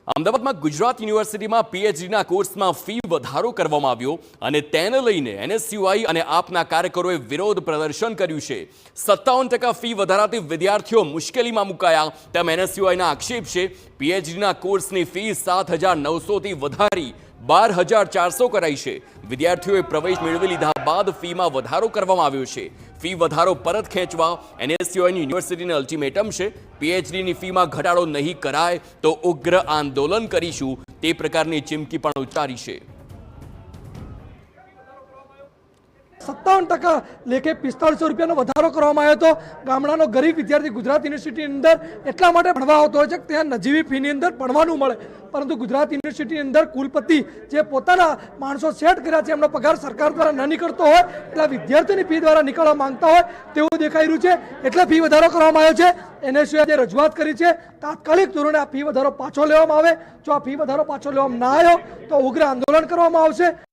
અમદાવાદમાં ગુજરાત યુનિવર્સિટીમાં પીએચડીના કોર્સમાં ફી વધારો કરવામાં આવ્યો અને તેને લઈને એનએસયુઆઈ અને આપના કાર્યકરોએ વિરોધ પ્રદર્શન કર્યું છે। 57% ફી વધારાથી વિદ્યાર્થીઓ મુશ્કેલીમાં મુકાયા તેમ એનએસયુઆઈના આક્ષેપ છે। પીએચડીના કોર્સની ફી 7,900 થી વધારી 12,400 કરાઈ છે। વિદ્યાર્થીઓએ પ્રવેશ મેળવી લીધા બાદ ફીમાં વધારો કરવામાં આવ્યો છે। ફી વધારો પરત ખેંચવા એનએસયુઆઈની યુનિવર્સિટીને અલ્ટિમેટમ છે। પીએચડીની ફીમાં ઘટાડો નહીં કરાય તો ઉગ્ર આંદોલન કરીશું તે પ્રકારની ચીમકી પણ ઉચ્ચારી છે। 57% લેખે 4500 રૂપિયાનો વધારો કરવામાં આવ્યો હતો। ગામડાનો ગરીબ વિદ્યાર્થી ગુજરાત યુનિવર્સિટીની અંદર એટલા માટે ભણવા આવતો હોય છે કે ત્યાં નજીવી ફીની અંદર ભણવાનું મળે, પરંતુ ગુજરાત યુનિવર્સિટીની અંદર કુલપતિ જે પોતાના માણસો સેટ કર્યા છે એમનો પગાર સરકાર દ્વારા ન નીકળતો હોય એટલે વિદ્યાર્થીની ફી દ્વારા નીકળવા માંગતા હોય તેવું દેખાઈ રહ્યું છે, એટલે ફી વધારો કરવામાં આવ્યો છે। એનએસયુએ જે રજૂઆત કરી છે તાત્કાલિક ધોરણે આ ફી વધારો પાછો લેવામાં આવે। જો આ ફી વધારો પાછો લેવામાં ના આવ્યો તો ઉગ્ર આંદોલન કરવામાં આવશે।